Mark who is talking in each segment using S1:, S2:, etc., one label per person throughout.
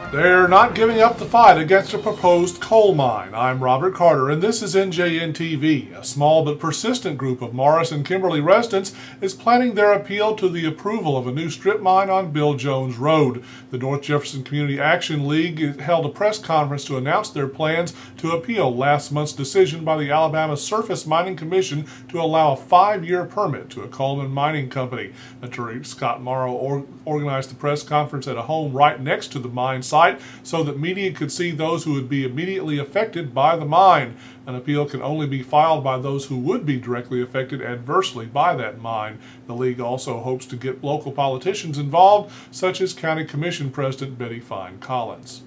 S1: They're not giving up the fight against a proposed coal mine. I'm Robert Carter, and this is NJNtv. A small but persistent group of Morris and Kimberly residents is planning their appeal to the approval of a new strip mine on Bill Jones Road. The North Jefferson Community Action League held a press conference to announce their plans to appeal last month's decision by the Alabama Surface Mining Commission to allow a 5-year permit to a Coleman mining company. Attorney Scott Morrow organized the press conference at a home right next to the mine site so that media could see those who would be immediately affected by the mine. An appeal can only be filed by those who would be directly affected adversely by that mine. The league also hopes to get local politicians involved, such as County Commission President Betty Fine Collins.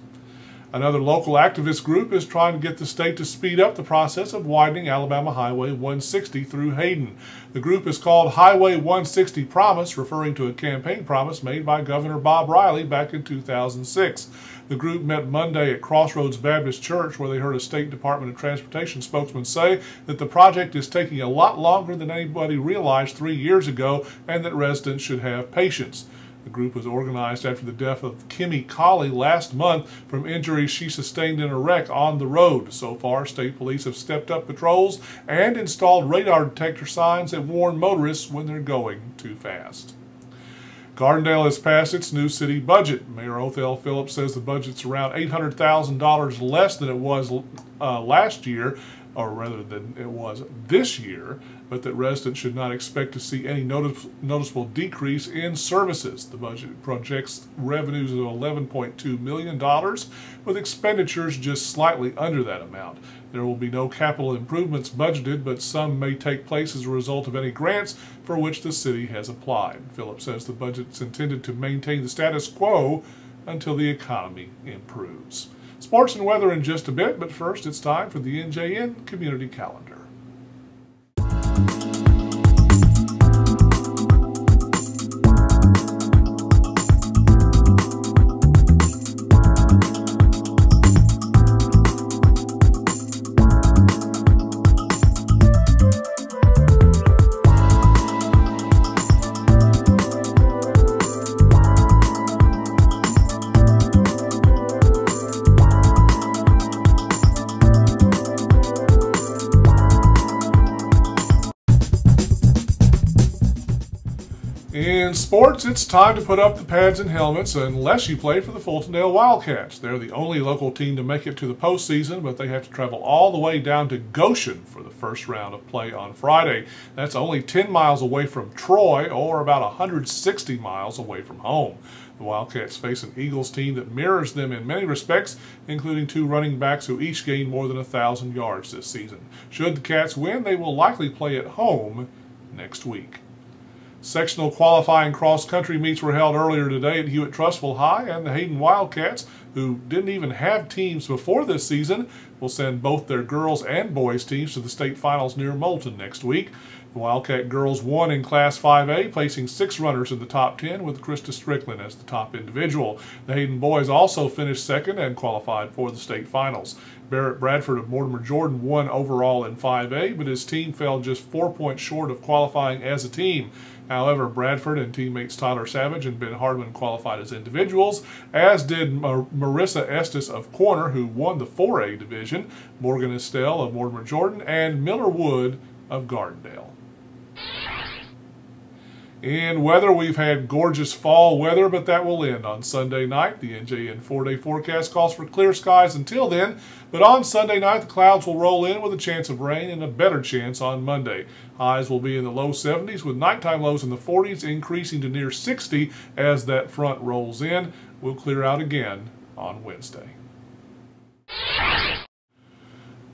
S1: Another local activist group is trying to get the state to speed up the process of widening Alabama Highway 160 through Hayden. The group is called Highway 160 Promise, referring to a campaign promise made by Governor Bob Riley back in 2006. The group met Monday at Crossroads Baptist Church, where they heard a State Department of Transportation spokesman say that the project is taking a lot longer than anybody realized 3 years ago and that residents should have patience. The group was organized after the death of Kimmy Colley last month from injuries she sustained in a wreck on the road. So far, state police have stepped up patrols and installed radar detector signs that warn motorists when they're going too fast. Gardendale has passed its new city budget. Mayor Othell Phillips says the budget's around $800,000 less than it was last year, or rather than it was this year, but that residents should not expect to see any noticeable decrease in services. The budget projects revenues of $11.2 million, with expenditures just slightly under that amount. There will be no capital improvements budgeted, but some may take place as a result of any grants for which the city has applied. Phillips says the budget is intended to maintain the status quo until the economy improves. Sports and weather in just a bit, but first it's time for the NJN Community Calendar. In sports, it's time to put up the pads and helmets unless you play for the Fultondale Wildcats. They're the only local team to make it to the postseason, but they have to travel all the way down to Goshen for the first round of play on Friday. That's only 10 miles away from Troy, or about 160 miles away from home. The Wildcats face an Eagles team that mirrors them in many respects, including 2 running backs who each gained more than 1,000 yards this season. Should the Cats win, they will likely play at home next week. Sectional qualifying cross-country meets were held earlier today at Hewitt-Trussville High, and the Hayden Wildcats, who didn't even have teams before this season, will send both their girls and boys teams to the state finals near Moulton next week. The Wildcat girls won in Class 5A, placing 6 runners in the top 10, with Krista Strickland as the top individual. The Hayden boys also finished second and qualified for the state finals. Barrett Bradford of Mortimer Jordan won overall in 5A, but his team fell just 4 points short of qualifying as a team. However, Bradford and teammates Tyler Savage and Ben Hardman qualified as individuals, as did Marissa Estes of Corner, who won the 4A division, Morgan Estelle of Mortimer Jordan, and Miller Wood of Gardendale. In weather, we've had gorgeous fall weather, but that will end on Sunday night. The NJN 4-day forecast calls for clear skies until then, but on Sunday night the clouds will roll in with a chance of rain and a better chance on Monday. Highs will be in the low 70s with nighttime lows in the 40s, increasing to near 60 as that front rolls in. We'll clear out again on Wednesday.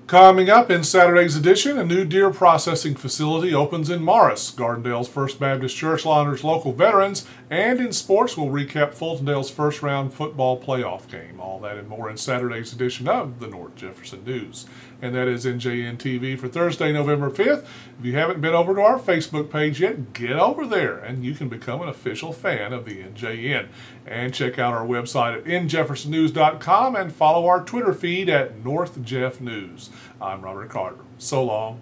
S1: Coming up in Saturday's edition, a new deer processing facility opens in Morris. Gardendale's First Baptist Church honors local veterans, and in sports we'll recap Fultondale's first-round football playoff game. All that and more in Saturday's edition of the North Jefferson News. And that is NJNtv for Thursday, November 5th. If you haven't been over to our Facebook page yet, get over there and you can become an official fan of the NJN. And check out our website at njeffersonnews.com and follow our Twitter feed at NorthJeffNews. I'm Robert Carter. So long